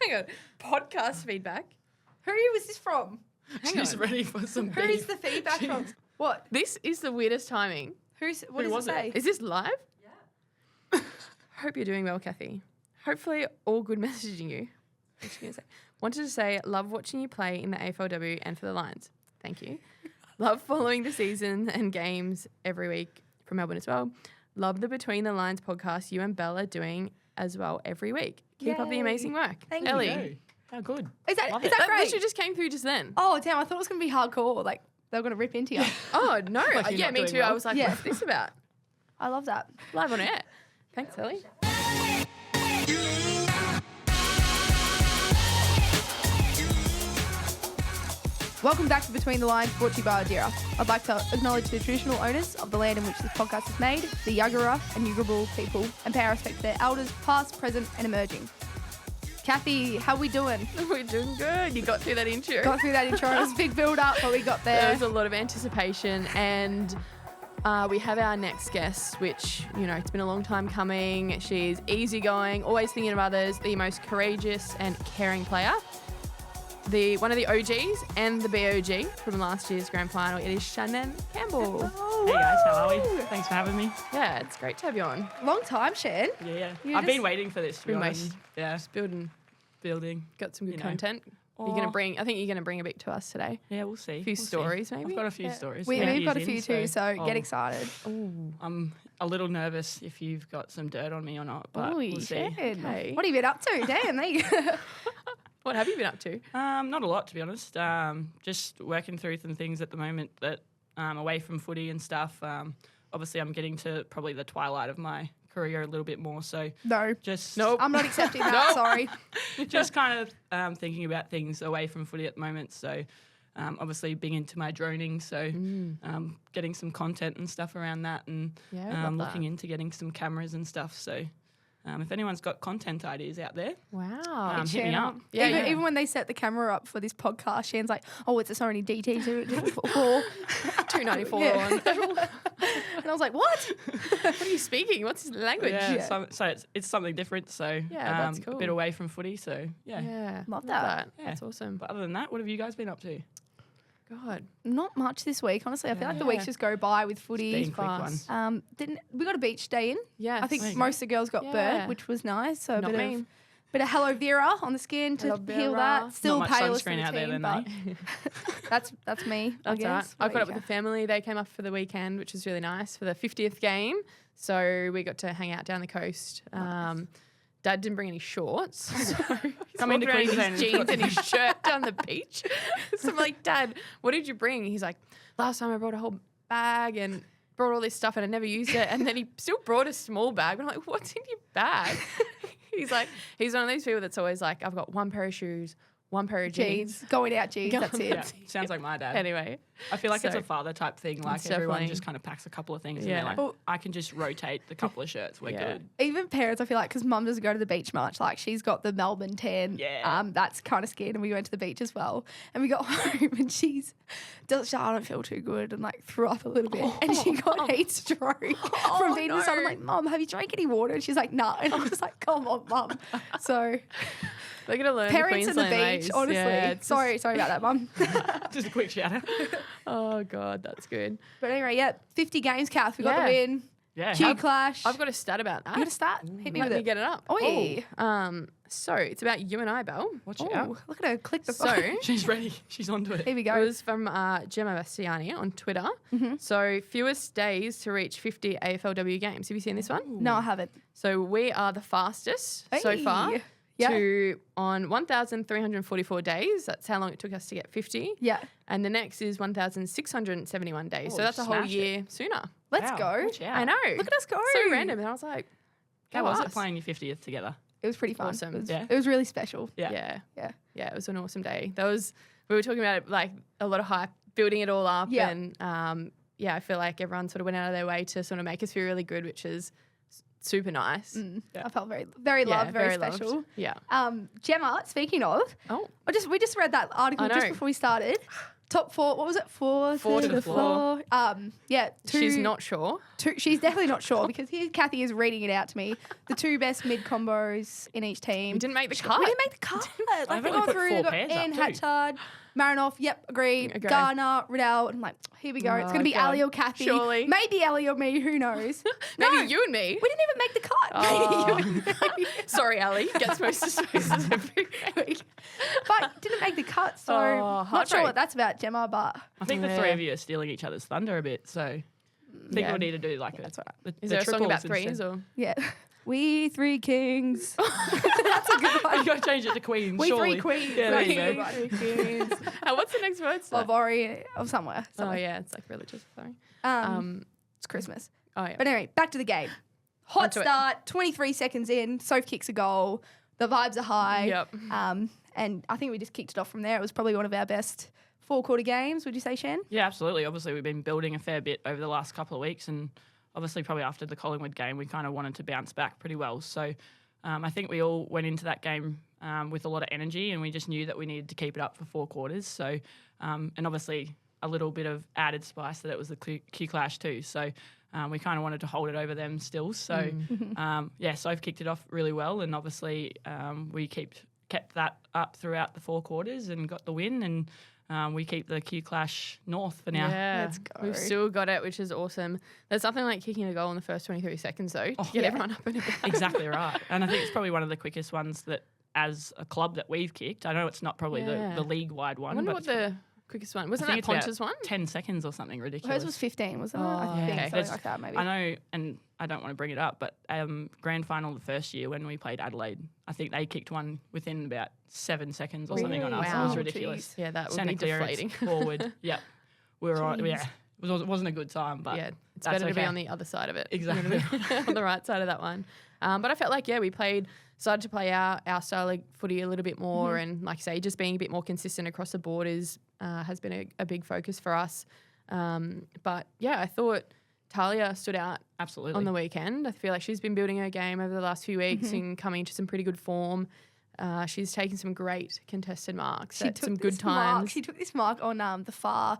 Hang on. Podcast feedback. Who was this from? She's ready for some Who is the feedback from? What? This is the weirdest timing. What does it say? Is this live? Yeah. Hope you're doing well, Cathy. Hopefully all good messaging you. What's she going to say? Wanted to say, love watching you play in the AFLW and for the Lions. Thank you. Love following the season and games every week from Melbourne as well. Love the Between the Lines podcast you and Belle are doing as well every week. Keep up the amazing work. Thank Ellie. you. How good. Is that That great? literally just came through just then. Oh, damn. I thought it was going to be hardcore. Like, they were going to rip into you. Oh, no. Like you're not me doing too. well. I was like, what's this about? I love that. Live on air. Thanks, Ellie. Welcome back to Between the Lines, brought to you by Adira. I'd like to acknowledge the traditional owners of the land in which this podcast is made, the Yuggera and Yuggabal people, and pay our respect to their elders, past, present, and emerging. Cathy, how we doing? We're doing good. You got through that intro. Got through that intro. It was a big build-up, but we got there. There was a lot of anticipation, and we have our next guest, which, you know, it's been a long time coming. She's easygoing, always thinking of others, the most courageous and caring player. One of the OGs and the BOG from last year's grand final. It is Shannon Campbell. Hey guys, how are we? Thanks for having me. Yeah, it's great to have you on. Long time, Shan. Yeah. You I've just- been waiting for this. To be Been honest. waiting. Yeah. Just building, Got some good you know. content. Oh. I think you're gonna bring a bit to us today. Yeah, we'll see. A few stories, maybe. I've got a few stories. We've Interviews got a in, few too, so get oh, excited. I'm a little nervous if you've got some dirt on me or not, but we'll see. Okay. What have you been up to? Damn, there you go. What have you been up to? Not a lot, to be honest. Just working through some things at the moment that away from footy and stuff. Obviously, I'm getting to probably the twilight of my career a little bit more. So No. just I'm not accepting that, sorry. just kind of thinking about things away from footy at the moment. So obviously being into my droning, so getting some content and stuff around that, and Yeah, love looking that. into getting some cameras and stuff. So if anyone's got content ideas out there, Wow. hit me Shan up. Yeah, even when they set the camera up for this podcast, Shan's like, oh, it's so many DT for $2.94 Yeah. on. And I was like, what? What are you speaking? What's his language? Yeah, so it's something different. So Yeah, that's a cool. bit away from footy. So yeah. Yeah. Love that. Yeah. That's awesome. But other than that, what have you guys been up to? God. Not much this week, honestly. I feel like the Yeah. weeks just go by with footy. Been quick one. fast. We got a beach day in. Yes. I think There you most of the girls got Yeah. burnt, which was nice. So a Not bit me. of aloe vera on the skin to Aloe heal vera. that. Still Not much palest for sunscreen the out there team, then, but that's me. I That's guess. all right. What I about got up you, with the Kat? family. They came up for the weekend, which was really nice for the 50th game. So we got to hang out down the coast. Dad didn't bring any shorts. So he's Coming to walking around in Queensland his jeans and his shirt down the beach. So I'm like, Dad, what did you bring? He's like, last time I brought a whole bag and brought all this stuff and I never used it. And then he still brought a small bag. I'm like, what's in your bag? He's like, he's one of these people that's always like, I've got one pair of shoes, one pair of jeans. Going out jeans. That's it. Yeah, sounds like my dad. Anyway. I feel like it's So- a father type thing. Like It's everyone definitely- just kind of packs a couple of things Yeah. and they're like, I can just rotate the couple of shirts. We're Yeah. good. Even parents, I feel like, because mum doesn't go to the beach much. Like, she's got the Melbourne tan. Yeah. That's kind of scared. And we went to the beach as well. And we got home and I don't feel too good, and like threw up a little bit. And she got heat stroke from being in the sun. I'm like, Mum, have you drank any water? And she's like, no. And I was like, come on, Mum. So They're going to learn parents the in the Queensland beach, ways. honestly. Yeah, it's sorry about that, Mum. Just a quick shout out. Oh, God, that's good. But anyway, yeah, 50 games, Kath. We got Yeah. the win. Yeah. Q Clash. I've got a stat about that. You got to start. Hit me Let with me it. get it up. Oi. So it's about you and I, Belle. Watch it Oh, out. look at her click the So phone. She's ready. She's onto it. Here we it go. was from Gemma Bastiani on Twitter. So fewest days to reach 50 AFLW games. Have you seen this one? No, I haven't. So we are the fastest so far Hey. Yeah. to on 1,344 days. That's how long it took us to get 50. Yeah. And the next is 1,671 days. Oh, so that's a whole smashed it. year sooner. Let's Wow, go. watch out. I know. Look at us go. So random. And I was like, How go was it us. playing your 50th together? It was pretty fun. Awesome. It was, Yeah. it was really special. Yeah. Yeah. Yeah. It was an awesome day. We were talking about it, like a lot of hype, building it all up. Yeah. And I feel like everyone sort of went out of their way to sort of make us feel really good, which is super nice. Yeah. I felt very loved, very loved. special. Yeah. Gemma, speaking of, Oh. we just read that article I just know. before we started. Top 4. What was it? 4 to the floor. Yeah. She's not sure. She's definitely not sure because here Cathy is reading it out to me. The 2 best mid combos in each team. We didn't make the cut. We didn't make the cut. I've Like, only put through, 4 got pairs Ian up too. Hatchard, Marinoff, yep, agree. Garner, Riddell. I'm like, here we go. It's going to be God. Ali or Cathy. Surely. Maybe Ali or me. Who knows? Maybe you and me. We didn't even make the cut. Oh. Maybe you and me. Sorry, Ali. Gets most of spaces every week. But didn't make the cut, so Oh, not sure heartbreak. what that's about, Gemma, but I think the Yeah. 3 of you are stealing each other's thunder a bit, so I think Yeah. we need to do like that's all right. Is there a song about triples threes instead. or? Yeah. We 3 kings. That's a good one. You got to change it to queens. We surely. 3 queens. Yeah, there you go. We 3 queens. What's the next word? Of Ori, of somewhere. Oh yeah, it's like religious. Sorry. It's Christmas. Oh yeah. But anyway, back to the game. Hot Onto it. start, 23 seconds in, Soph kicks a goal. The vibes are high. Yep. And I think we just kicked it off from there. It was probably one of our best 4-quarter games, would you say, Shan? Yeah, absolutely. Obviously, we've been building a fair bit over the last couple of weeks, and obviously, probably after the Collingwood game, we kind of wanted to bounce back pretty well. So I think we all went into that game with a lot of energy, and we just knew that we needed to keep it up for 4 quarters. So, and obviously, a little bit of added spice that it was the Q Clash too. So we kind of wanted to hold it over them still. So, yeah, Soph kicked it off really well, and obviously we kept that up throughout the 4 quarters and got the win, and we keep the Q Clash north for now. Yeah, Let's go. We've still got it, which is awesome. There's nothing like kicking a goal in the first 23 seconds, though. To get yeah. everyone up and about. Exactly right. And I think it's probably one of the quickest ones that, as a club, that we've kicked. I know it's not probably Yeah. the league-wide I one, wonder but what the quickest one wasn't. I That think it's about Ponch's one? 10 seconds or something ridiculous. Hers was 15, wasn't Oh, it? I think okay. something like that, maybe. I know, and I don't want to bring it up, but grand final the first year when we played Adelaide, I think they kicked one within about 7 seconds or something on us. Wow. It was Oh, ridiculous. Yeah, that would Centre be clearance, deflating. forward. Yep. We were on, Jeez. yeah. It wasn't a good time, but Yeah, it's that's better to be okay. on the other side of it. Exactly. On the right side of that one. But I felt like, yeah, we started to play our style of footy a little bit more. And like I say, just being a bit more consistent across the board has been a big focus for us. But yeah, I thought Talia stood out Absolutely. on the weekend. I feel like she's been building her game over the last few weeks and coming into some pretty good form. She's taken some great contested marks at some good times. She took this mark on the far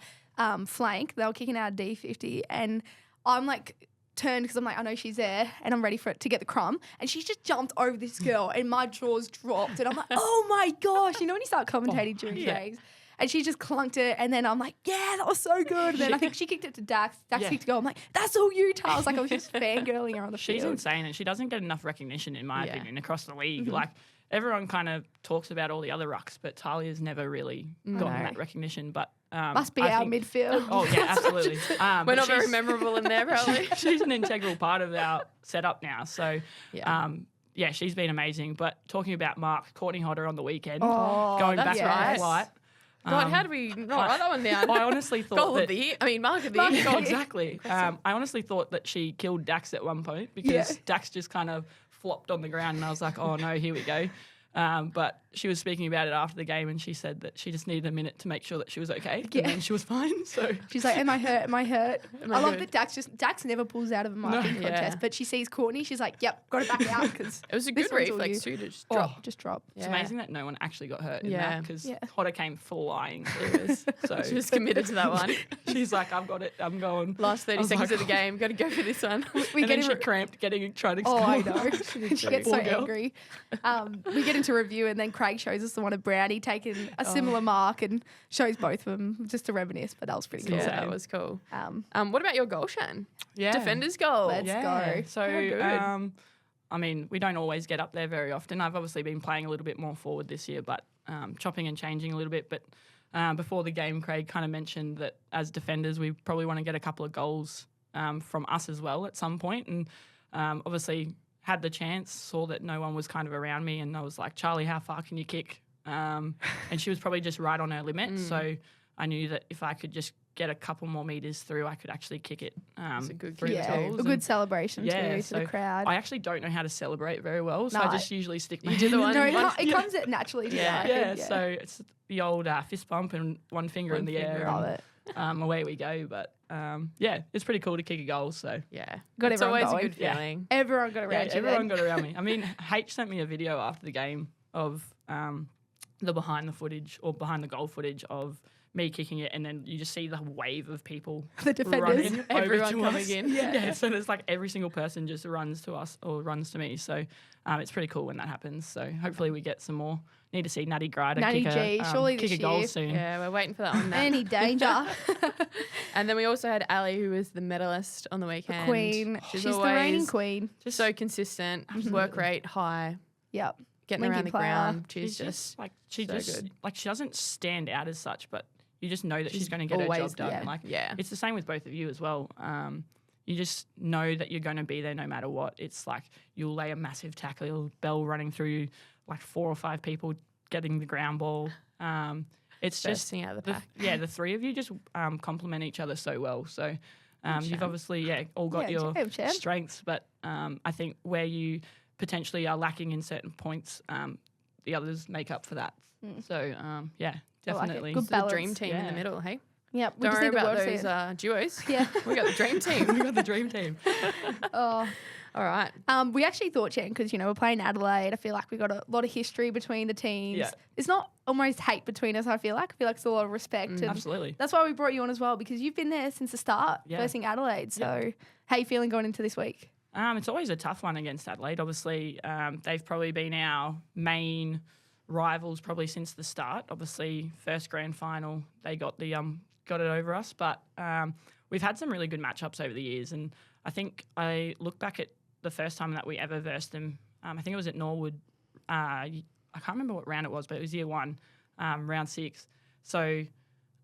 flank. They were kicking out D50, and I'm like turned because I'm like, I know she's there, and I'm ready for it to get the crumb. And she just jumped over this girl, and my jaws dropped, and I'm like, oh my gosh! You know when you start commentating during yeah. games. And she just clunked it, and then I'm like, yeah, that was so good. And then I think she kicked it to Dax. Dax Yeah. kicked it go. I'm like, that's all you, Tal. I was like, I was just fangirling her on the She's field. insane, and she doesn't get enough recognition, in my Yeah. opinion, across the league. Like, everyone kind of talks about all the other rucks, but Talia's never really gotten know. that recognition. But Must be I our think- midfield. Oh yeah, absolutely. We're but not very she's- memorable in there, probably. She's an integral part of our setup now. So, Yeah. yeah, she's been amazing. But talking about Mark, Courtney Hodder on the weekend, Oh, going that's back right. to flight. God, how do we not write that one down? I honestly thought Goal that of the year. I mean, mark of the Mark year. of the exactly. I honestly thought that she killed Dax at one point because Yeah. Dax just kind of flopped on the ground, and I was like, oh no, here we go. But she was speaking about it after the game, and she said that she just needed a minute to make sure that she was okay, Yeah. and then she was fine. So She's like, am I hurt? Am I hurt? I I love good? that Dax never pulls out of a marking No. contest, Yeah. but she sees Courtney. She's like, yep, got to back out because It was a This good one's all reflex you. too to just drop. just drop. it's Yeah. amazing that no one actually got hurt in Yeah. that because Yeah. Hodder came flying through us. So She was committed to that one. she's like, I've got it. I'm going. Last 30 I was seconds like, of the game. Got to go for this one. We and get then she in cramped trying to Oh, score. I know. She gets so Poor girl. angry. We get into review, and then Craig shows us the one of Brownie taking a similar mark and shows both of them just to reminisce. But that was pretty cool. Yeah, that was cool. Um, What about your goal, Shan? Yeah. Defender's goal. Let's go. So, good. I mean, we don't always get up there very often. I've obviously been playing a little bit more forward this year, but chopping and changing a little bit. But before the game, Craig kind of mentioned that as defenders, we probably want to get a couple of goals from us as well at some point. And obviously had the chance, saw that no one was kind of around me, and I was like, Charlie, how far can you kick? And she was probably just right on her limit. So I knew that if I could just get a couple more metres through, I could actually kick it a good through kick. the yeah, goals. a good celebration Yeah, too so to the crowd. I actually don't know how to celebrate very well, so I No. just usually stick my You do the hand one- in no, one- it comes out naturally to Yeah. you, I yeah, think, so it's the old fist bump and one finger in the finger, air. love and, it. away we go. But yeah, it's pretty cool to kick a goal. So Yeah. Got it's everyone always going. a good Yeah. feeling. Everyone got around yeah, you. everyone then. got around me. I mean, H sent me a video after the game of the behind the goal footage of me kicking it, and then you just see the wave of people The defenders. running over Everyone to coming us. in. Yeah, so there's like every single person just runs to us or runs to me. So it's pretty cool when that happens. So hopefully we get some more. Need to see Natty Grider Natty G, surely kick this a goal year. soon. Yeah, we're waiting for that one. Matt. Any danger. And then we also had Ali, who was the medalist on the weekend. Queen. She's the reigning queen. Just so consistent, work rate high, Yep. getting Linky around the player. ground. She's just like she so just good. like she doesn't stand out as such, but you just know that she's going to get her always job done. there. Like Yeah. it's the same with both of you as well. You just know that you're going to be there no matter what. It's like you'll lay a massive tackle, bell running through like 4 or 5 people getting the ground ball. It's just bursting out of the pack. the three of you just complement each other so well. So you've obviously all got Yeah, your Shan. strengths, but I think where you potentially are lacking in certain points, the others make up for that. So definitely. Good It's the dream balance. team in the Yeah. middle, hey? Yep. We Don't just worry need the about word for those it. duos. Yeah. We got the dream team. We got the dream team. Oh. All right. We actually thought, Jen, because, we're playing Adelaide. I feel like we got a lot of history between the teams. Yeah. It's not almost hate between us, I feel like. I feel like it's a lot of respect. And Absolutely. that's why we brought you on as well, because you've been there since the start, versing Adelaide. So how you feeling going into this week? It's always a tough one against Adelaide. Obviously, they've probably been our main rivals probably since the start. Obviously, first grand final, they got it over us. But we've had some really good matchups over the years. And I think I look back at the first time that we ever versed them. I think it was at Norwood. I can't remember what round it was, but it was year 1, round 6. So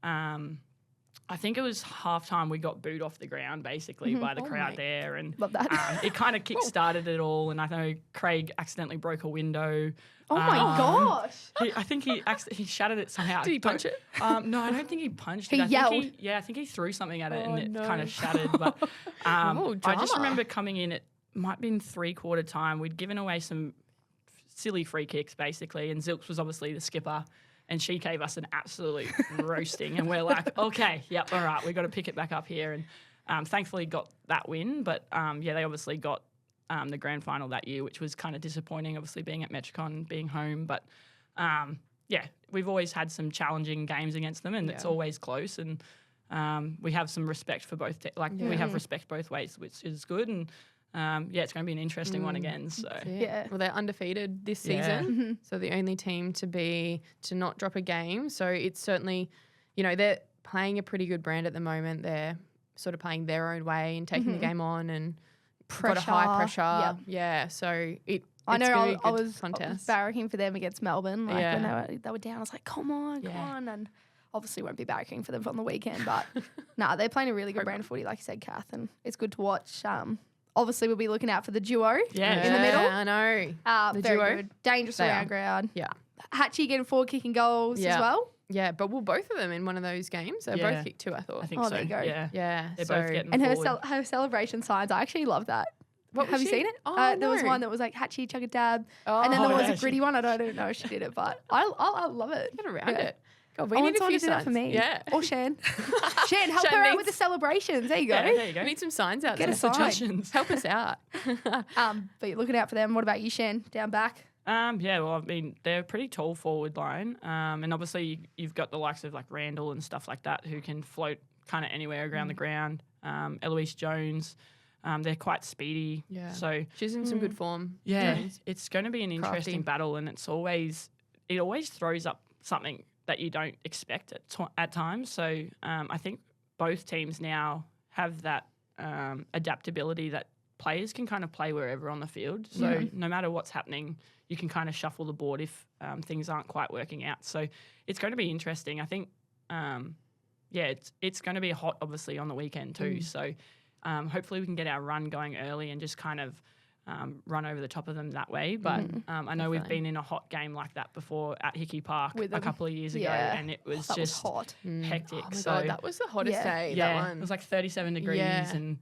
I think it was halftime we got booed off the ground basically by the crowd there. And Love that. it kind of kick-started it all. And I know Craig accidentally broke a window. Oh, my gosh. I think he shattered it somehow. Did he punch it? No, I don't think he punched it. He I yelled. Think I think he threw something at it Oh, and it no. kind of shattered. But I just drama. remember coming in, it might have been 3/4 time. We'd given away some silly free kicks basically, and Zilks was obviously the skipper. And she gave us an absolute roasting. And we're like, okay, yep, all right, we've got to pick it back up here. And thankfully got that win. But, they obviously got the grand final that year, which was kind of disappointing, obviously being at Metricon, being home. But, we've always had some challenging games against them, and it's always close. And we have some respect for both. We have respect both ways, which is good. And, it's going to be an interesting one again. So Yeah. Well, they're undefeated this Yeah. season, so the only team to not drop a game. So it's certainly, they're playing a pretty good brand at the moment. They're sort of playing their own way and taking the game on and got a high pressure. Yep. Yeah, so I it's know gonna be a I good was contest. barracking for them against Melbourne. Like Yeah. when they were down, I was like, come on. Yeah. And obviously won't be barracking for them on the weekend. But they're playing a really good brand of footy, like you said, Kath, and it's good to watch. Obviously, we'll be looking out for the duo in the middle. I know. The very duo. good. Dangerous They around are. ground. Yeah. Hatchie getting forward kicking goals as Yeah. well. Yeah, but both of them in one of those games. They Yeah. both kicked 2, I thought. I think Oh, so. there you go. Yeah. Yeah. They're so both getting And forward. her celebration signs, I actually love that. What was Have you she? seen it? Oh, There was no. one that was like Hatchie, chug a dab. Oh, And then there was yeah, a gritty one. I don't know if she did it, but I love it. get around Yeah. it. God, we I need want a someone few to do that for signs. me. Yeah. Or Shan. Shan, help Shan her out with needs- the celebrations. There you go. Yeah, there you go. We need some signs out Get there. a sign. Suggestions. Help us out. But you're looking out for them. What about you, Shan? Down back? Well, I mean, they're a pretty tall forward line. And obviously you've got the likes of like Randall and stuff like that who can float kind of anywhere around the ground. Eloise Jones, they're quite speedy. Yeah. So, She's in some good form. yeah, Jones. it's going to be an interesting Crafty. battle, and it always throws up something that you don't expect at times. So I think both teams now have that adaptability that players can kind of play wherever on the field. So no matter what's happening, you can kind of shuffle the board if things aren't quite working out. So it's going to be interesting. I think, it's going to be hot, obviously, on the weekend too. So hopefully we can get our run going early and just kind of run over the top of them that way. But I know we've been in a hot game like that before at Hickey Park With a them. couple of years ago, Yeah. and it was That just was hot. hectic. Oh my so God, that was the hottest Yeah. day. yeah, That one. it was like 37 degrees Yeah. and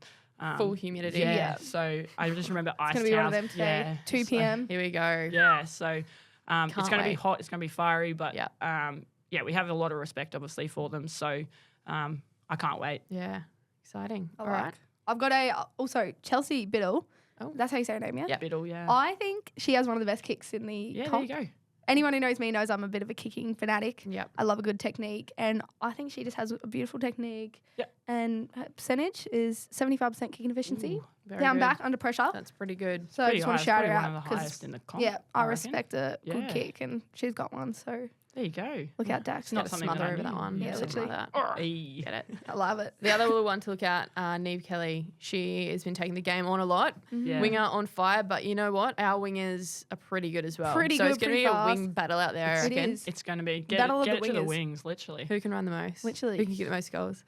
full humidity. Yeah. Yeah. So I just remember ice It's going to be one of towels. them today. Yeah. 2 So- p.m. Here we go. Yeah. So it's Can't going to be wait. hot. It's going to be fiery. But Yeah. we have a lot of respect, obviously, for them. So I can't wait. Yeah. Exciting. I All like. right. I've got also Chelsea Biddle. Oh. That's how you say her name, yeah? Yep. Biddle, yeah. I think she has one of the best kicks in the Yeah, comp. there you go. anyone who knows me knows I'm a bit of a kicking fanatic. Yep. I love a good technique, and I think she just has a beautiful technique. Yep. And her percentage is 75% kicking efficiency. Ooh, very Down good. back under pressure. That's pretty good. So I just want to shout her One out of the because highest in the comp. yeah, I reckon. respect a good Yeah. kick, and she's got one. So There you go. look out, Dax. It's not Get a something that smother I over that knew. one. Yeah, Something literally. like that. Hey. Get it. I love it. The other little one to look at, Neve Kelly. She has been taking the game on a lot. Yeah. Winger on fire, but you know what? Our wingers are pretty good as well. Pretty so good, it's going to pretty be a fast. wing battle out there, I It reckon. is. It's going to be get Battle of it the to the wingers. wings, literally. Who can run the most? Literally. Who can get the most goals?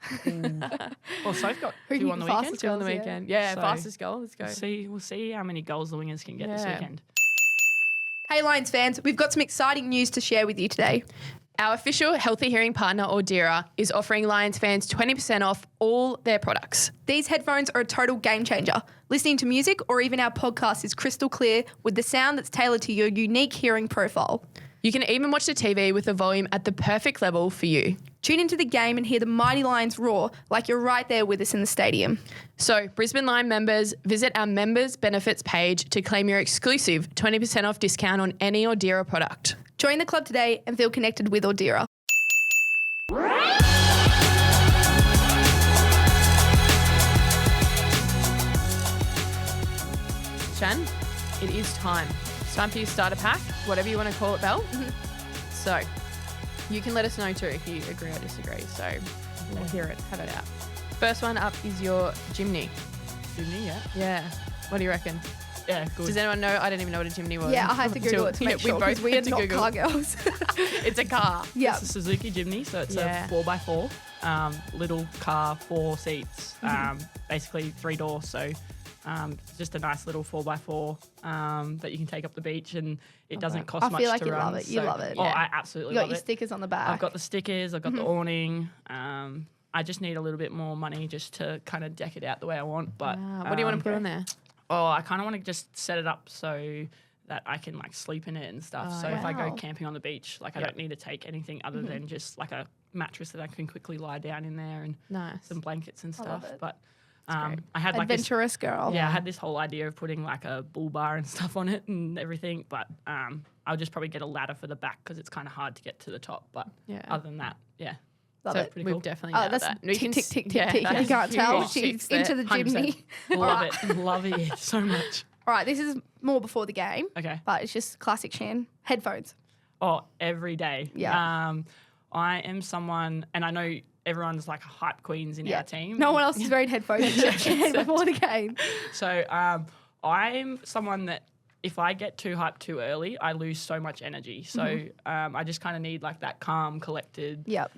Well, Soph's got Who can two get on the the weekend. fastest Two on the goals, yeah. weekend. Yeah, So- fastest goal. Let's go. We'll see how many goals the wingers can get this Yeah. weekend. Hey Lions fans, we've got some exciting news to share with you today. Our official Healthy Hearing partner, Audira, is offering Lions fans 20% off all their products. These headphones are a total game changer. Listening to music or even our podcast is crystal clear with the sound that's tailored to your unique hearing profile. You can even watch the TV with the volume at the perfect level for you. Tune into the game and hear the mighty Lions roar like you're right there with us in the stadium. So, Brisbane Lion members, visit our members benefits page to claim your exclusive 20% off discount on any Audira product. Join the club today and feel connected with Audira. Shan, it is time. It's time for you to start a pack, whatever you want to call it, Belle. So, you can let us know too if you agree or disagree. So, we'll hear it, have it out. First one up is your chimney. Sydney, yeah. Yeah. What do you reckon? Yeah, good. Does anyone know? I didn't even know what a chimney was. Yeah, I had to Google it to make sure because we are not car girls. It's a car. Yeah. It's a Suzuki Jimny, so it's Yeah. a 4x4, little car, 4 seats, basically 3 doors. So just a nice little 4x4 that you can take up the beach, and it doesn't cost I much feel like to you run. love it. You So- love it. Oh, Yeah. I absolutely You got love your it. stickers on the back. I've got the stickers, I've got the awning. I just need a little bit more money just to kind of deck it out the way I want. But What do you want to put on there? Oh, I kind of want to just set it up so that I can like sleep in it and stuff. So if I go Wow. camping on the beach, like I don't need to take anything other than just like a mattress that I can quickly lie down in there and Nice. some blankets and I love stuff. it. But great. I had like this, Adventurous girl. I had this whole idea of putting like a bull bar and stuff on it and everything. But I'll just probably get a ladder for the back because it's kind of hard to get to the top. But Yeah. other than that, yeah. Love So it. pretty we've cool. definitely Oh, nailed that's that. tick, tick, tick, tick, tick. You that's can't tell. huge She's ticks there. into the 100%. chimney. Love it. Love it so much. All right, this is more before the game, Okay. but it's just classic Shan. Headphones. Oh, every day. Yeah. I am someone, and I know everyone's like hype queens in our team. No one else is wearing headphones except Shan before the game. So I'm someone that if I get too hyped too early, I lose so much energy. So I just kind of need like that calm, collected, Yep.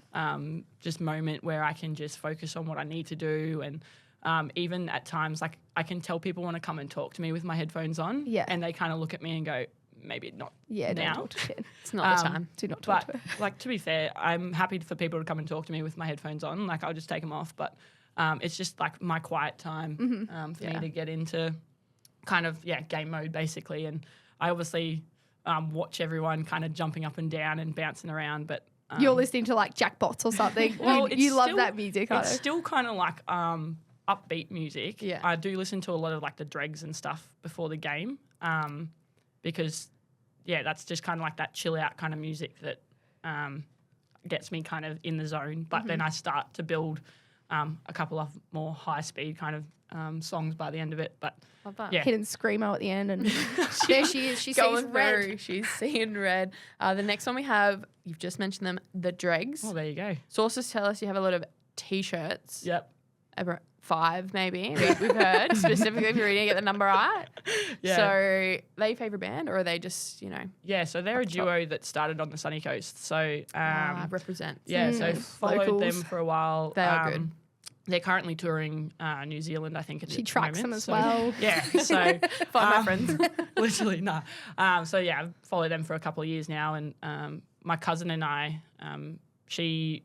just moment where I can just focus on what I need to do. And even at times, like I can tell people want to come and talk to me with my headphones on. Yeah. And they kind of look at me and go, maybe not Yeah, now. don't talk to Shan. It's not the Um, time. Do not talk But to her. like to be fair, I'm happy for people to come and talk to me with my headphones on. Like I'll just take them off. But it's just like my quiet time for me to get into kind of game mode basically. And I obviously watch everyone kind of jumping up and down and bouncing around. But You're listening to like Jackbots or something. well, you love still- that music, I It's know. still kind of like upbeat music. Yeah. I do listen to a lot of like the dregs and stuff before the game because that's just kind of like that chill out kind of music that gets me kind of in the zone. But then I start to build a couple of more high speed kind of songs by the end of it. But Love that. yeah, Hidden screamo at the end, and there she is. She sees Going red. through. She's seeing red. The next one we have, you've just mentioned them, the dregs. oh, there you go. Sources tell us you have a lot of T-shirts. Yep. About 5 maybe. We've heard specifically if you're reading it, the number right. Yeah. So, are they your favourite band, or are they just Yeah, so they're a duo that started on the sunny coast. So represent? yeah, so followed them locals. for a while. They are good. They're currently touring New Zealand, I think. She tracks them as well. Yeah, so Find my friends. literally, no. So yeah, I've followed them for a couple of years now, and my cousin and I, she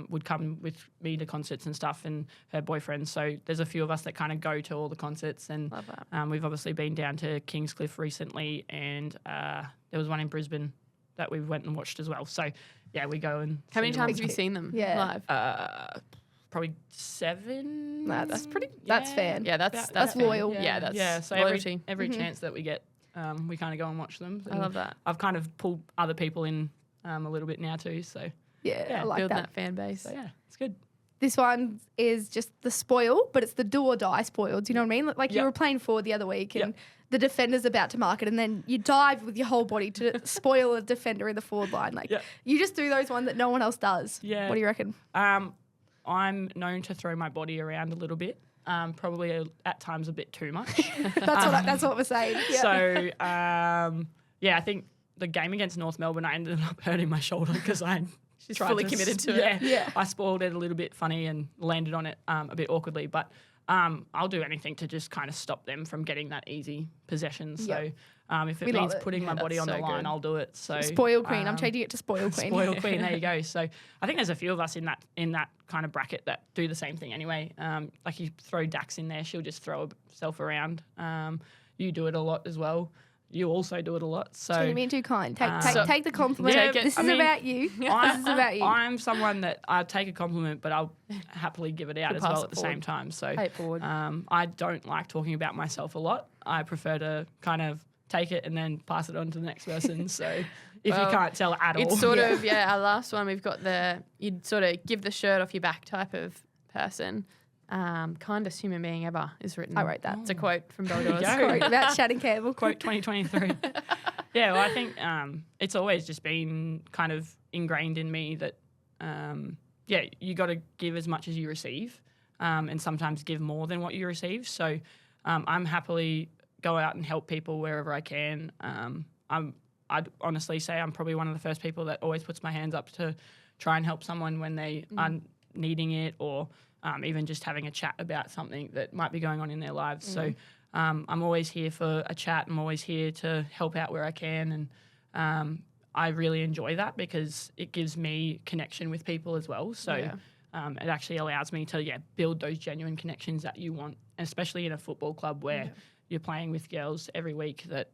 would come with me to concerts and stuff, and her boyfriend. So there's a few of us that kind of go to all the concerts, and Love that. we've obviously been down to Kingscliff recently, and there was one in Brisbane that we went and watched as well. So yeah, we go and How many see them times have you seen them Yeah. live? probably 7. Nah, that's pretty. That's fair. Yeah, that's That's fair. loyal. Yeah, that's yeah. So loyalty. every chance that we get, we kind of go and watch them. I love that. I've kind of pulled other people in a little bit now too. So Yeah, I like Building that. that fan base. so yeah, it's good. This one is just the spoil, but it's the do or die spoil. Do you know what I mean? Like you Yep. were playing forward the other week and Yep. the defender's about to mark it and then you dive with your whole body to spoil a defender in the forward line. Like Yep. you just do those ones that no one else does. Yeah. What do you reckon? I'm known to throw my body around a little bit, probably at times a bit too much. That's what we're saying. Yeah. So, I think the game against North Melbourne, I ended up hurting my shoulder because She's tried fully committed to it. Yeah. I spoiled it a little bit funny and landed on it a bit awkwardly. But I'll do anything to just kind of stop them from getting that easy possession. So if it We love means it. putting my body that's on the so line, good. I'll do it. So Spoil queen. I'm changing it to spoil queen. Spoil queen. There you go. So I think there's a few of us in that kind of bracket that do the same thing anyway. Like you throw Dax in there, she'll just throw herself around. You do it a lot as well. You also do it a lot. So You're being too kind. Take So- the compliment. Yeah, This I is mean, about you. This is about you. I'm someone that I take a compliment, but I'll happily give it out You'll as pass well it at the forward. same time. So Pay it forward. I don't like talking about myself a lot. I prefer to kind of take it and then pass it on to the next person. So if Well, you can't tell at all, It's sort of, our last one, we've got you'd sort of give the shirt off your back type of person. Kindest human being ever is written. I wrote that. It's a quote from There you Beldo's. go. Quote about Shannon Campbell. quote 2023. Yeah, well, I think it's always just been kind of ingrained in me that, you got to give as much as you receive and sometimes give more than what you receive. So I'm happily go out and help people wherever I can. I'd honestly say I'm probably one of the first people that always puts my hands up to try and help someone when they are needing it or even just having a chat about something that might be going on in their lives. So I'm always here for a chat. I'm always here to help out where I can. And I really enjoy that because it gives me connection with people as well. So it actually allows me to build those genuine connections that you want, especially in a football club where you're playing with girls every week that,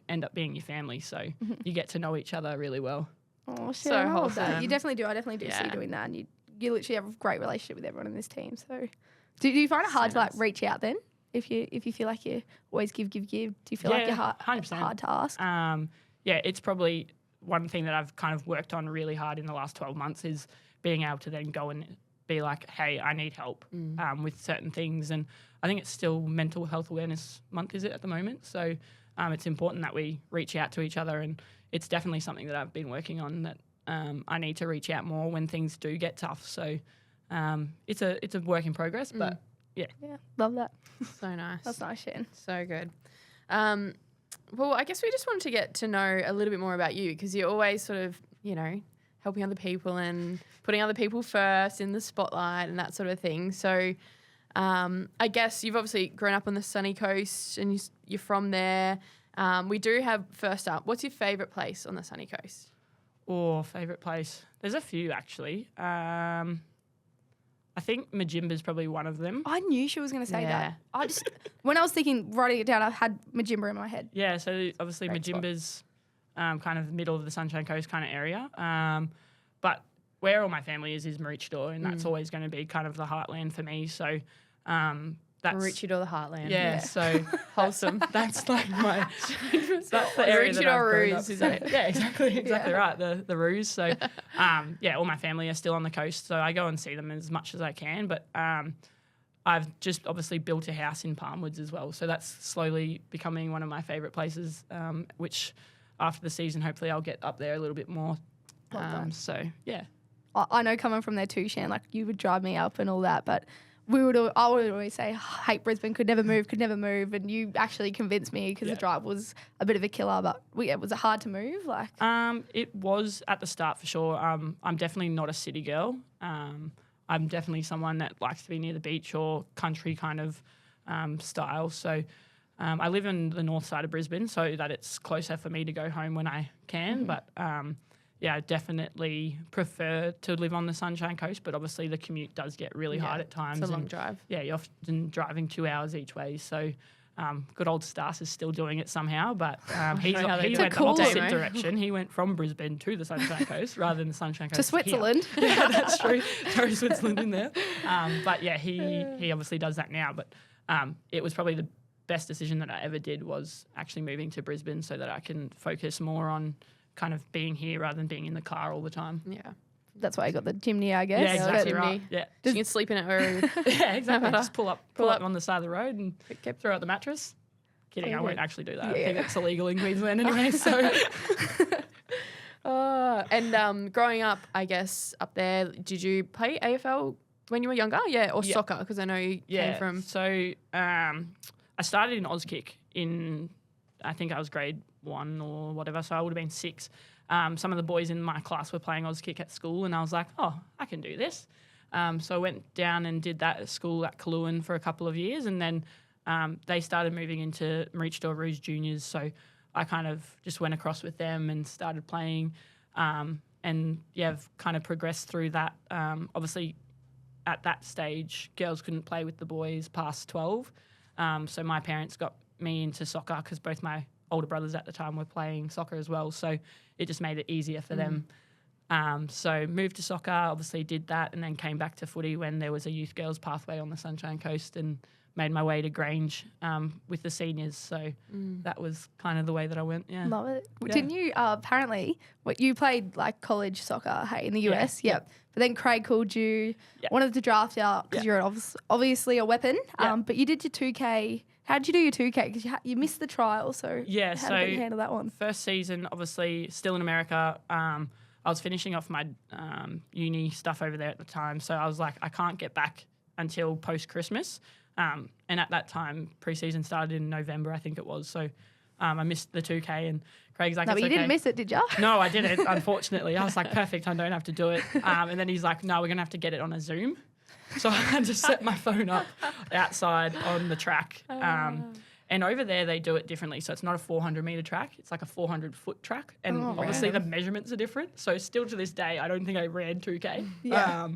end up being your family. So you get to know each other really well. Oh, So Sharon, I love that. wholesome. You definitely do. I definitely do see Yeah. you doing that. And you literally have a great relationship with everyone in this team. So do you find it hard to nice. reach out then? If you feel like you always give, do you feel like you're 100%. hard to ask? It's probably one thing that I've kind of worked on really hard in the last 12 months is being able to then go and be like, hey, I need help with certain things. And I think it's still Mental Health Awareness Month, is it, at the moment? So it's important that we reach out to each other. And it's definitely something that I've been working on that I need to reach out more when things do get tough. So it's a work in progress, but Yeah, love that. So nice. That's nice, Shannon. So good. Well, I guess we just wanted to get to know a little bit more about you because you're always sort of, helping other people and putting other people first in the spotlight and that sort of thing. So I guess you've obviously grown up on the sunny coast and you're from there. We do have, first up, what's your favourite place on the sunny coast? Favourite place? There's a few, actually. I think Majimba's probably one of them. I knew she was going to say Yeah. that. When I was writing it down, I had Majimba in my head. Yeah, so obviously Great spot. Majimba's kind of middle of the Sunshine Coast kind of area. But where all my family is Maroochydore, and that's always going to be kind of the heartland for me. So that's Maroochydore, the heartland. yeah. So Wholesome. that's like my that's the area that I've Maroochydore grown up. Roos, is So, it? yeah, exactly right. The Roos. So all my family are still on the coast, so I go and see them as much as I can. But I've just obviously built a house in Palmwoods as well, so that's slowly becoming one of my favourite places. Which after the season, hopefully, I'll get up there a little bit more. Love that. So yeah. I know coming from there too, Shan, like you would drive me up and all that, but I would always say, hate Brisbane, could never move. And you actually convinced me because the drive was a bit of a killer, but was it hard to move? Like, It was at the start for sure. I'm definitely not a city girl. I'm definitely someone that likes to be near the beach or country kind of style. So I live in the north side of Brisbane so that it's closer for me to go home when I can. But I definitely prefer to live on the Sunshine Coast, but obviously the commute does get really hard at times. It's a long and, drive. Yeah, you're often driving 2 hours each way. So good old Stas is still doing it somehow, but he how they went do the it. opposite Cool. direction. He went from Brisbane to the Sunshine Coast rather than the Sunshine Coast to Switzerland. Here. Yeah, that's true. Throw Switzerland in there. But yeah, he obviously does that now. But it was probably the best decision that I ever did was actually moving to Brisbane so that I can focus more on kind of being here rather than being in the car all the time. Yeah. That's why I got the chimney, I guess. Yeah, exactly chimney. right. Yeah. So you can sleep in it wherever. Yeah, exactly. Just pull up Pull up. on the side of the road and throw out the mattress. Kidding, I won't actually do that. I think it's illegal in Queensland anyway. So, and growing up, I guess up there, did you play AFL when you were younger? Yeah, or soccer? Because I know you came from. So I started in Auskick in, I think I was grade 1 or whatever. So I would have been 6. Some of the boys in my class were playing Auskick at school, and I was like, oh, I can do this. So I went down and did that at school at Kaluan for a couple of years, and then they started moving into Maroochydore Rouge Juniors, so I kind of just went across with them and started playing, and I've kind of progressed through that. Obviously, at that stage, girls couldn't play with the boys past 12, so my parents got me into soccer because both my older brothers at the time were playing soccer as well, so it just made it easier for them. So moved to soccer, obviously did that, and then came back to footy when there was a youth girls pathway on the Sunshine Coast, and made my way to Grange with the seniors. So that was kind of the way that I went. Yeah, Love it. Yeah. Didn't you apparently? What you played like college soccer? Hey, in the US. Yeah. Yep. But then Craig called you, wanted to draft out because you're obviously a weapon. Yeah. But you did your 2K. How did you do your 2K? Because you missed the trial. So Yeah, how so did you handle that one? first season, obviously still in America. I was finishing off my uni stuff over there at the time, so I was like, I can't get back until post Christmas. And at that time, preseason started in November, I think it was. So I missed the 2K, and Craig's like, No, it's but you okay. didn't miss it, did you? No, I didn't, unfortunately. I was like, perfect, I don't have to do it. And then he's like, no, we're going to have to get it on a Zoom. So I had to set my phone up outside on the track. And over there, they do it differently. So it's not a 400-metre track. It's like a 400-foot track. And obviously the measurements are different. So still to this day, I don't think I ran 2K. Yeah.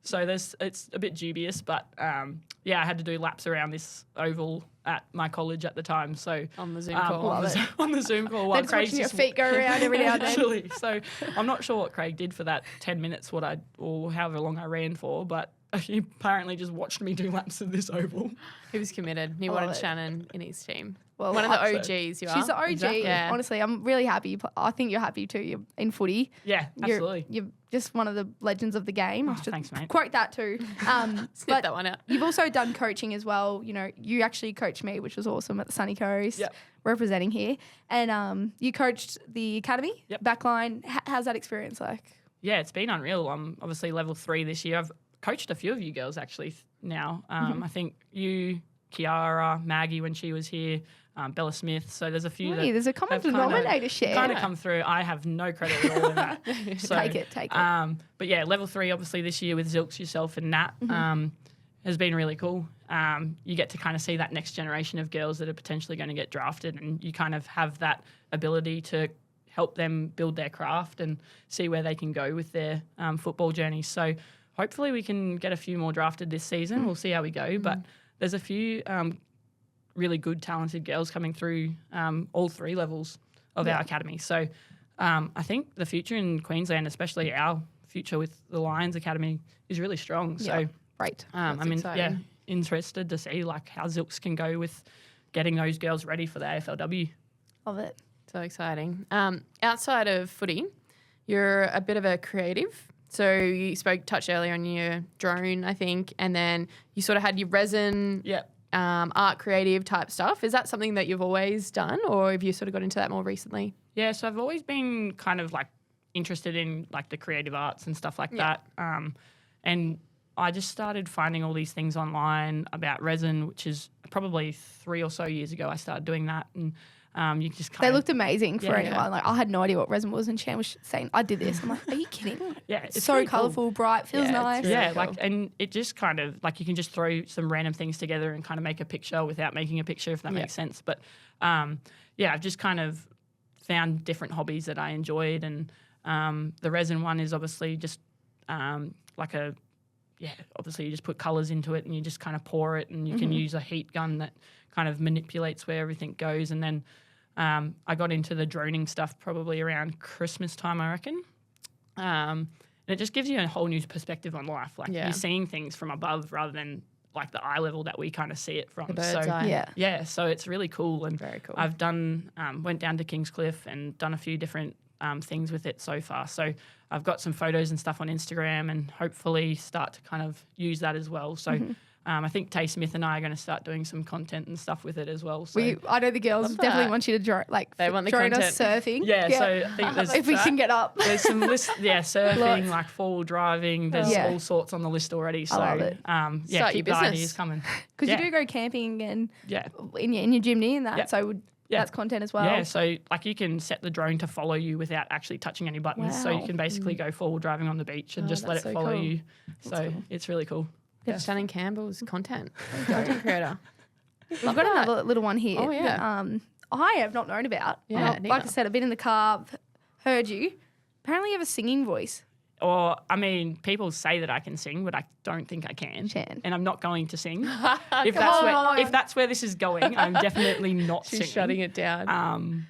So it's a bit dubious. But, I had to do laps around this oval at my college at the time. So On the Zoom call. on the Zoom call. They're While just Craig's watching your just feet go around every now and then. Actually, so I'm not sure what Craig did for that 10 minutes, or however long I ran for, but he apparently just watched me do laps of this oval. He was committed. He love wanted it. Shannon in his team. Well, One of the so. OGs, you are. She's the OG. Exactly. Yeah. Honestly, I'm really happy. I think you're happy too. You're in footy. Yeah, absolutely. You're just one of the legends of the game. I should thanks, mate. Quote that too. Snip But that one out. you've also done coaching as well. You know, you actually coached me, which was awesome at the Sunny Coast, Yep. representing here. And you coached the academy, Yep. backline. How's that experience like? Yeah, it's been unreal. I'm obviously level 3 this year. I've coached a few of you girls actually now. I think you, Kiara, Maggie when she was here, Bella Smith. So there's a few Hey, there's a common denominator share. Kind of come through. I have no credit at all in that. So, Take it. But yeah, level 3 obviously this year with Zilks, yourself and Nat has been really cool. You get to kind of see that next generation of girls that are potentially going to get drafted, and you kind of have that ability to help them build their craft and see where they can go with their football journey. So hopefully we can get a few more drafted this season. We'll see how we go. But there's a few really good, talented girls coming through all 3 levels of our academy. So I think the future in Queensland, especially our future with the Lions Academy, is really strong. So Right. I'm exciting. interested to see like how Zilks can go with getting those girls ready for the AFLW. Love it. So exciting. Outside of footy, you're a bit of a creative. So you touched earlier on your drone, I think, and then you sort of had your resin, art creative type stuff. Is that something that you've always done, or have you sort of got into that more recently? Yeah, so I've always been kind of like interested in like the creative arts and stuff like that. And I just started finding all these things online about resin, which is probably 3 or so years ago I started doing that. And you just kind They of... looked amazing for Yeah, anyone. yeah. Like I had no idea what resin was, and Shan was saying, "I did this." I'm like, "Are you kidding?" Yeah, It's so really cool. colourful, bright, feels Yeah, it's nice. really Yeah, cool. like, and it just kind of, like, you can just throw some random things together and kind of make a picture without making a picture, if that makes sense. But, I've just kind of found different hobbies that I enjoyed. And the resin one is obviously just obviously you just put colours into it and you just kind of pour it, and you can use a heat gun that kind of manipulates where everything goes. And then I got into the droning stuff probably around Christmas time, I reckon. And it just gives you a whole new perspective on life. Like you're seeing things from above rather than like the eye level that we kind of see it from. The bird's so eye. Yeah. so it's really cool. And Very cool. I've done went down to Kingscliff and done a few different things with it so far. So I've got some photos and stuff on Instagram, and hopefully start to kind of use that as well. So I think Tay Smith and I are going to start doing some content and stuff with it as well. So I know the girls Love definitely that. want you to They want the join us surfing. yeah, so I think there's if we that. can get up. There's some list, surfing, Lots. like four-wheel driving. There's Yeah. all sorts on the list already. So love it. Start keep your the business. ideas coming. Because Yeah. you do go camping and Yeah. in your gymney and that, Yeah. so Yeah. that's content as well. Yeah, so like you can set the drone to follow you without actually touching any buttons. So Wow. you can basically go forward driving on the beach and Oh, just let it that's so follow cool. you. So cool. it's really cool. Yeah. Shannon Campbell's content creator. We've got another little one here. Oh, yeah. That, I have not known about. Yeah, Like I neither. said, I've been in the car, heard you. Apparently, you have a singing voice. Or, I mean, people say that I can sing, but I don't think I can. Shan. And I'm not going to sing. Come If that's where this is going, I'm definitely not She's singing. shutting it down.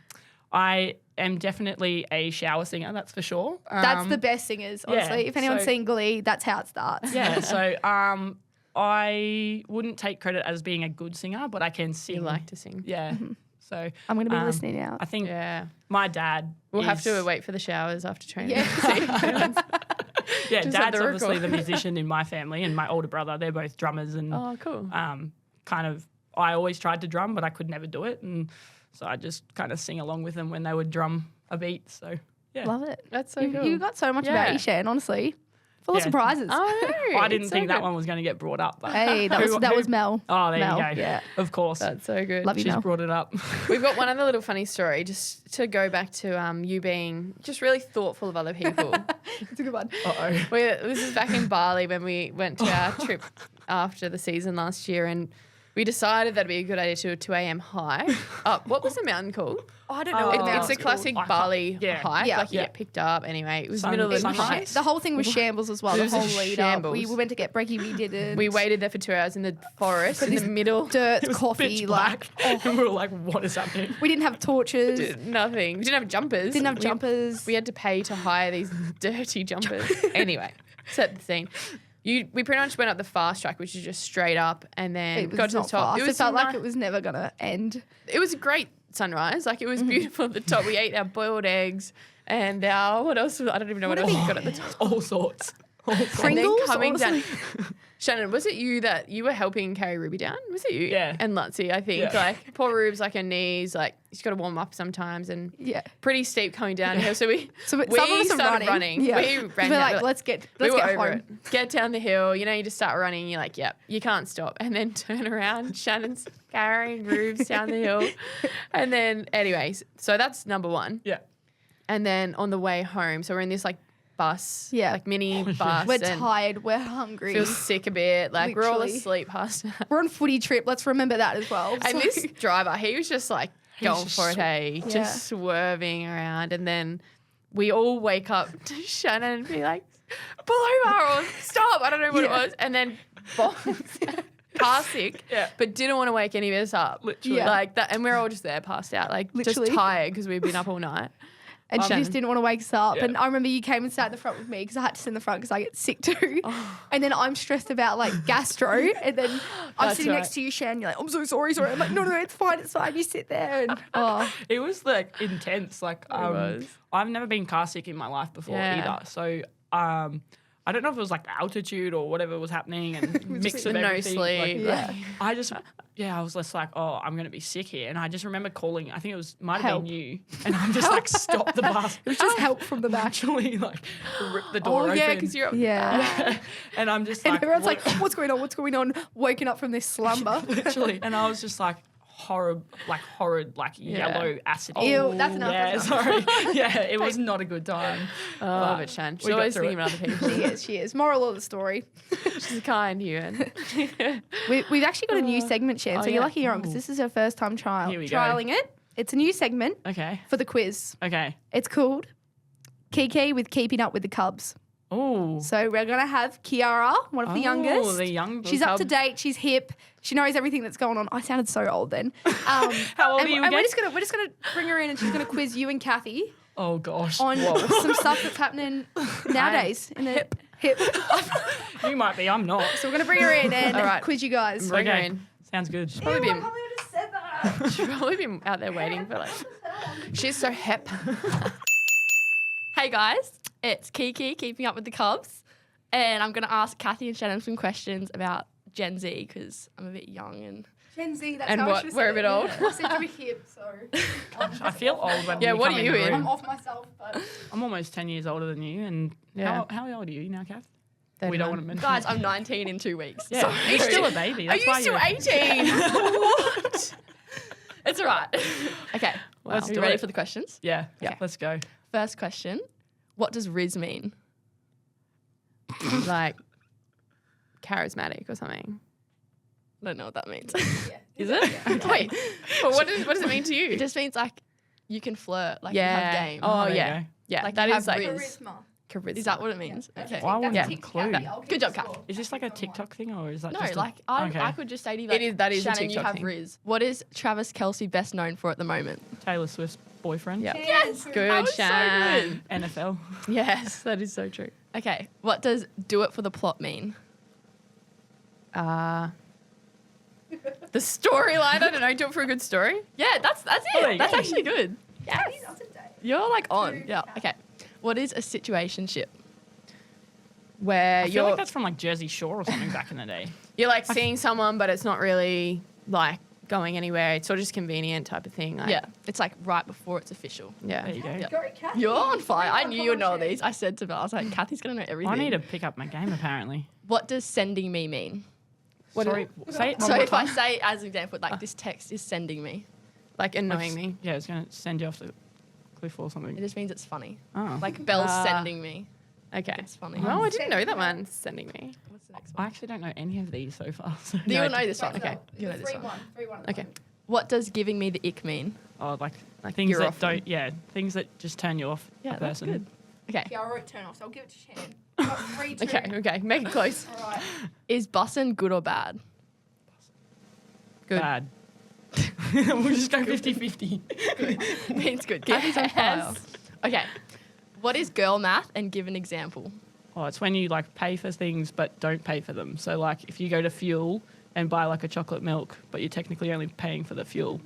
I am definitely a shower singer, that's for sure. That's the best singers, honestly. yeah, If anyone's so- seen Glee, that's how it starts. Yeah, so I wouldn't take credit as being a good singer, but I can sing. You like to sing. Yeah. So I'm going to be listening out. I think Yeah. my dad We'll have is- to wait for the showers after training. Yeah. Yeah, Just like dad's the obviously record. the musician in my family, and my older brother, they're both drummers, and Oh, cool. kind of I always tried to drum, but I could never do it, and so I just kind of sing along with them when they would drum a beat. So yeah, Love it. That's so you, cool. you got so much Yeah. about you, Shan, honestly. Full of Yeah. surprises. Oh, no. I didn't it's think so that good. one was going to get brought up. But Hey, that was Mel. Oh, there Mel, you go. yeah. Of course, That's so good. Love you, she's Mel. brought it up. We've got one other little funny story just to go back to you being just really thoughtful of other people. It's a good one. Uh-oh. This is back in Bali when we went to our trip after the season last year, and we decided that'd be a good idea to do a 2 a.m. hike up. What was the mountain called? Oh, I don't know Oh, what It's the a mountain's classic called. Bali Yeah. hike. Yeah. Like you Yeah. get picked up. Anyway, it was Sun- the middle of the sunrise. night. The whole thing was shambles as well. It The was whole a lead up. We shambles. went to get brekkie. We didn't. We waited there for 2 hours in the forest in the middle. dirt, It was coffee, pitch like black. And we were like, what is happening? we didn't have torches. Did nothing. We didn't have jumpers. Didn't have jumpers. We had to pay to hire these dirty jumpers. Anyway, set the scene. We pretty much went up the fast track, which is just straight up, and then It was got to the not top. fast. It was felt like ni- it was never gonna end. It was a great sunrise. Like it was beautiful at the top. We ate our boiled eggs and our what else? I don't even know what else we got at the top. All sorts. All sorts. Pringles, And then coming down. honestly. Shannon, was it you that you were helping carry Ruby down? Was it you? Yeah. And Lutzi, I think. Yeah. Like poor Rube's like her knees, like she's got to warm up sometimes, and Yeah. pretty steep coming down hill. So we So we some of us are started running. running. Yeah. We ran We're down, like, let's get we were home. over it. Get down the hill. You know, you just start running. You're like, yep, you can't stop. And then turn around. Shannon's carrying Rubes down the hill. And then, anyways, so that's number one. Yeah. And then on the way home, so we're in this like bus, Yeah. like mini bus. We're and tired. We're hungry. feel sick a bit. Like we're all Literally. asleep past. We're on footy trip. Let's remember that as well. And So- this driver, he was just like going just for it, hey, Yeah. just swerving around. And then we all wake up to Shannon and be like, pull over or stop. I don't know what it Yeah. was. And then bombs. Car sick, Yeah. but didn't want to wake any of us up. Literally. Yeah. Like that, and we're all just there, passed out, like Literally. just tired because we've been up all night. and she Shannon. just didn't want to wake us up. Yeah. And I remember you came and sat in the front with me because I had to sit in the front because I get sick too. Oh. And then I'm stressed about like gastro. And then I'm That's sitting right. next to you, Shan. You're like, I'm so sorry. I'm like, no, it's fine. It's fine. You sit there. And It was like intense. Like was. I've never been car sick in my life before Yeah. either. So I don't know if it was like altitude or whatever was happening and mix just of the no everything. sleep. Like, Yeah. I just I was just like, oh, I'm gonna be sick here, and I just remember calling. I think it was might have Help. been you, and I'm just like, stop the bus. it was just help from the back. Actually, like rip the door Oh open. yeah, because you're Yeah. and I'm just And like, everyone's what- like, what's going on? What's going on? Waking up from this slumber. literally, and I was just like horrid, like Yeah. yellow acid. Ew, that's enough. Yeah, That's sorry. Yeah, it was not a good time. Oh, but Shan, she's we got always through thinking it. about other people. She is. Moral of the story. She's a kind human. We've actually got a new segment, Shan. So oh, you're yeah. lucky you're on because this is her first time Here we go. trialing it. It's a new segment Okay. for the quiz. Okay. It's called Kiki with Keeping Up with the Cubs. Oh. So we're going to have Kiara, one of the youngest. the young. She's up to date. She's hip. She knows everything that's going on. I sounded so old then. How old and, are you and again? we're just gonna bring her in, and she's gonna quiz you and Kathy Oh gosh. on some stuff that's happening nowadays in the hip. You might be. I'm not. So we're gonna bring her in and All right. quiz you guys. Bring her Okay. in. Sounds good. Probably been, I just said that. she's probably been out there waiting for she's so hip. Hey guys, it's Kiki, keeping up with the Cubs, and I'm going to ask Cathy and Shannon some questions about Gen Z because I'm a bit young and Gen Z, that's And how I what? should've We're a said bit it. old. I said you were hip, so I feel old when Yeah, you what come are in you the in? room. I'm off myself. But I'm almost 10 years older than you. And Yeah. how old are you now, Kath? 39. We don't want to mention guys, it. I'm 19 in 2 weeks. Yeah, So you're still a baby. Are That's you why still you're 18? What? it's all right. Okay, Let's are you do ready it. for the questions? Yeah, Yeah. let's go. First question, what does Riz mean? Like charismatic or something. I don't know what that means. Is it? Wait, but what does it mean to you? It just means like you can flirt, like you have game. Oh, there you yeah. go. Yeah, Like that you is have like Riz. charisma. Is that what it means? Okay. Well, I wouldn't Yeah. have a clue. Good job, Kath. Is this like a TikTok thing or is that No, just like I could just say to you, like, that is a Shannon, you TikTok have thing. Riz. What is Travis Kelce best known for at the moment? Taylor Swift's boyfriend? Yeah. Yes, Good, that was so Shan. good. NFL? Yes, that is so true. Okay, what does do it for the plot mean? The storyline, I don't know, do it for a good story. Yeah, that's there it. you That's go. actually good. Yes. You're like on. Yeah. Okay. What is a situationship? Where I feel you're like that's from like Jersey Shore or something back in the day. you're like seeing someone, but it's not really like going anywhere. It's sort of just convenient type of thing. Like, Yeah, it's like right before it's official. Yeah. There you go. Yeah. Go, Cathy. You're on fire. I knew you'd know Come on, these. I said to Val, I was like, Kathy's gonna know everything. I need to pick up my game apparently. What does sending me mean? Sorry, say it one So more if I time. say as an example, like this text is sending me, Like annoying me. Yeah, it's going to send you off the cliff or it something. just means it's funny. Oh. Like Belle's sending me. Okay. It's funny. Well, I didn't know that one. Sending me. What's the next I one? actually don't know any of these so far. So Do you no. know this one? Okay. You know this one. 3-1. Okay. What does giving me the ick mean? Oh, like Like things you're that off don't, things that just turn you off Yeah, a that's person. good. Okay. Yeah, I wrote turn off, so I'll give it to Shannon. Got 3-2. Okay. Make it close. All right. Is bussin' good or bad? Good. Bad. We'll just go 50-50. Means good. Kathy's on fire. Okay. What is girl math and give an example? Oh, it's when you like pay for things but don't pay for them. So like if you go to fuel and buy like a chocolate milk, but you're technically only paying for the fuel.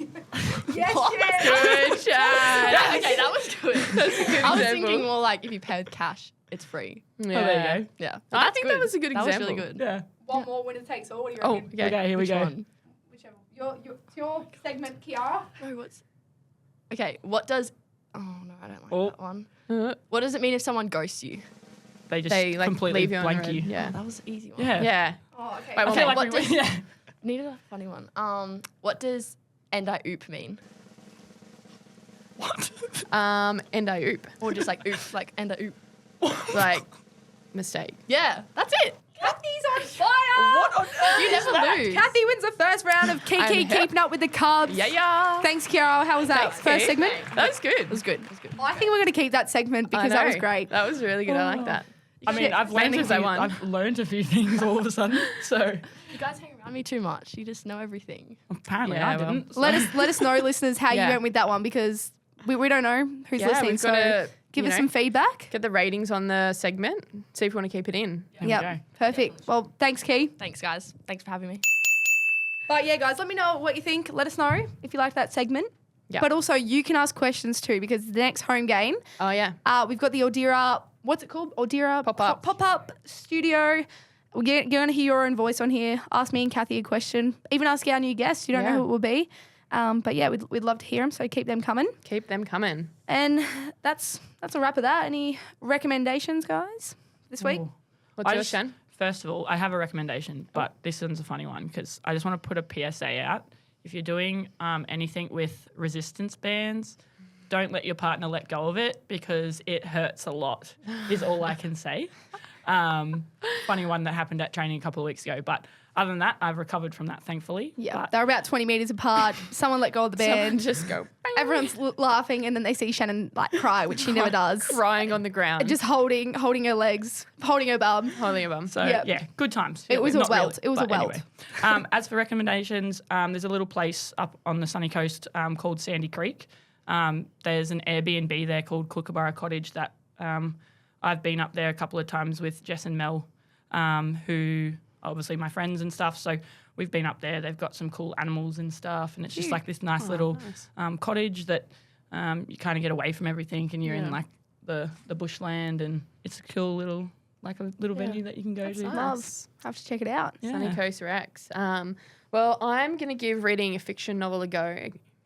Yes, What? Shannon. Good, Shan. Yeah, okay, that was good. That's a good I was example. thinking more like if you pay with cash, it's free. Yeah. Oh, there you go. Yeah. I That's think good. that was a good That was really example. good. Yeah. One more winner takes all. What do you Oh, reckon? okay. Here we Which go. one? Whichever. It's your segment, Kiara. No, what's... Okay, what does... Oh, no, I don't like Oh. that one. Uh, What does it mean if someone ghosts you? They just They like completely leave you on the blank road. you. Yeah. Oh, that was an easy one. Yeah. Yeah. Oh, okay. Wait, I one feel more. like What we, does- yeah. Needed a funny one. What does and I oop mean? And I oop. Or just like oop, like and I oop. Like mistake. Yeah, that's it. Kathy's on fire. What on earth? You never lose. Kathy wins the first round of Kiki I'm hip. keeping up with the Cubs. Yeah. Thanks, Kiara. How was that Thanks, first Kate. segment? That was good. It was good. It was good. Well, I think we're going to keep that segment because I that was know. great. That was really good. I like that. I mean, I've Same learned, things I won. I've learned a few things all of a sudden. So You guys hang around me too much. You just know everything. apparently Yeah, I well. didn't. So. Let us know, listeners, how Yeah. you went with that one because we don't know who's Yeah, listening. we've So got to give us some feedback. Get the ratings on the segment. See if we want to keep it in. There we Yep, go. perfect. Well, thanks, Key. Thanks, guys. Thanks for having me. But yeah, guys, let me know what you think. Let us know if you like that segment. Yeah. But also, you can ask questions too because the next home game, Oh yeah. we've got the Aldera, what's it called? Aldera Pop-up. Pop-up studio. We're going to hear your own voice on here. Ask me and Kathy a question. Even ask our new guests. You don't know Yeah. who it will be. But yeah, we'd love to hear them, so keep them coming. Keep them coming. And that's a wrap of that. Any recommendations, guys, this week? Ooh. What's I yours, just- Shan? First of all, I have a recommendation, but this one's a funny one because I just want to put a PSA out. If you're doing anything with resistance bands, don't let your partner let go of it because it hurts a lot, is all I can say. Funny one that happened at training a couple of weeks ago. But other than that, I've recovered from that, thankfully. Yeah, But they're about 20 metres apart. Someone let go of the Someone band. just go Everyone's laughing, and then they see Shannon like cry, which she never does. crying on the ground. Just holding her legs, holding her bum. holding a bum. So, Yep. yeah, good times. It was a Not welt. It was a but welt. Anyway. As for recommendations, there's a little place up on the sunny coast called Sandy Creek. There's an Airbnb there called Kookaburra Cottage that I've been up there a couple of times with Jess and Mel, who are obviously my friends and stuff. So we've been up there. They've got some cool animals and stuff, and it's just like this nice little cottage that you kind of get away from everything, and you're in like the bushland, and it's a cool little venue that you can go to. Nice. Love. Have to check it out. Yeah. Sunny Coast Rex. Well, I'm going to give reading a fiction novel a go.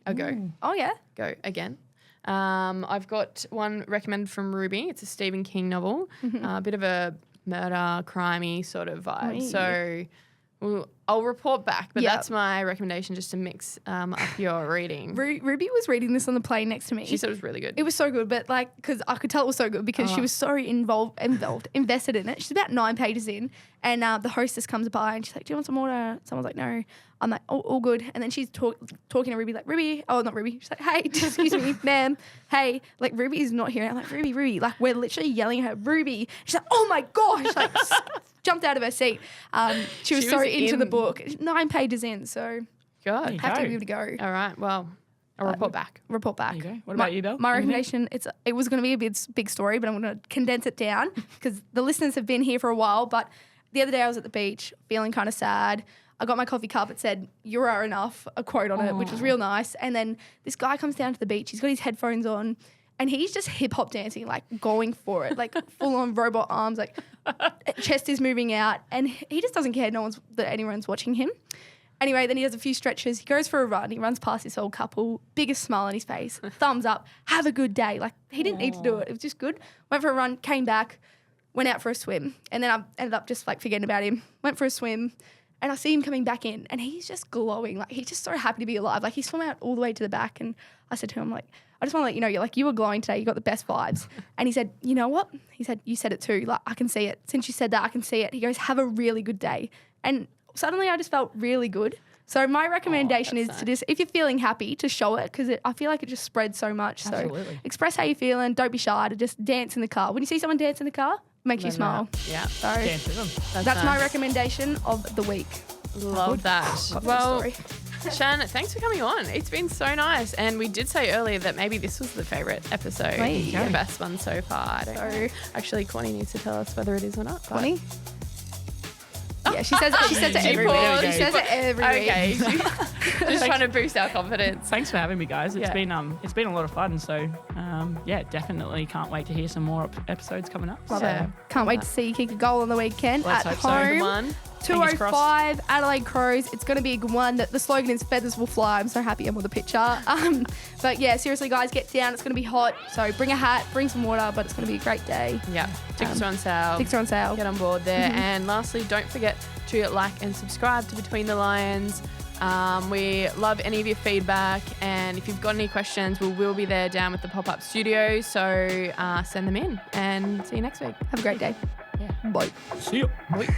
Oh, yeah. Go again. I've got one recommended from Ruby. It's a Stephen King novel, a bit of a murder, crimey sort of vibe. So I'll report back, but that's my recommendation, just to mix up your reading. Ruby was reading this on the plane next to me. She said it was really good. It was so good, but like, because I could tell it was so good because she was so invested in it. She's about 9 pages in, and the hostess comes by and she's like, "Do you want some water?" Someone's like, "No." I'm like, "Oh, all good." And then she's talking to Ruby, like, "Ruby," oh, not Ruby. She's like, "Hey, excuse me, ma'am. Hey," like, Ruby is not here. I'm like, "Ruby." Like, we're literally yelling at her, "Ruby." She's like, "Oh my gosh!" Like, jumped out of her seat. She was so into the book. 9 pages in, so God. have to be able to go. All right. Well, I'll report back. Report back. There you go. What about you, Belle? My Anything? recommendation, it was going to be a big story, but I'm going to condense it down because the listeners have been here for a while. But the other day I was at the beach feeling kind of sad. I got my coffee cup. It said, "You are enough," a quote on it, which was real nice. And then this guy comes down to the beach. He's got his headphones on and he's just hip hop dancing, like going for it, like full on robot arms, like chest is moving out. And he just doesn't care that anyone's watching him. Anyway, then he does a few stretches. He goes for a run. He runs past this old couple, biggest smile on his face, thumbs up, have a good day. Like, he didn't need to do it. It was just good. Went for a run, came back, went out for a swim. And then I ended up just like forgetting about him. Went for a swim and I see him coming back in and he's just glowing. Like, he's just so happy to be alive. Like, he swam out all the way to the back and I said to him, like, "I just want to let you know, you were glowing today. You got the best vibes." And he said, "You know what?" He said, "You said it too. Like, I can see it. Since you said that, I can see it." He goes, "Have a really good day." And suddenly I just felt really good. So my recommendation is to just, if you're feeling happy, to show it because I feel like it just spreads so much. Absolutely. So express how you're feeling. Don't be shy to just dance in the car. When you see someone dance in the car, makes you smile. Yeah. So Dance with them. that's my nice. recommendation of the week. Love that. Got Well, the story. Shan, thanks for coming on. It's been so nice. And we did say earlier that maybe this was the favourite episode. There you go. The best one so far. I don't know. Actually, Connie needs to tell us whether it is or not. but- Connie? Yeah, she says it every week. paused. She says it every week. Okay. Just trying to boost our confidence. Thanks for having me, guys. It's Yeah. been a lot of fun. So definitely can't wait to hear some more episodes coming up. Love Yeah. it. Can't wait to see you kick a goal on the weekend Let's at hope so. home. One. Fingers 205 Adelaide Crows. It's going to be a good one. The slogan is "Feathers will fly." I'm so happy I'm with the picture. But yeah, seriously, guys, get down. It's going to be hot. So bring a hat, bring some water, but it's going to be a great day. Yeah. Tickets are on sale. Tickets are on sale. Get on board there. And lastly, don't forget to like and subscribe to Between the Lions. We love any of your feedback, and if you've got any questions, we will be there down with the pop-up studio. So send them in, and see you next week. Have a great day. Yeah. Bye. See you. Bye.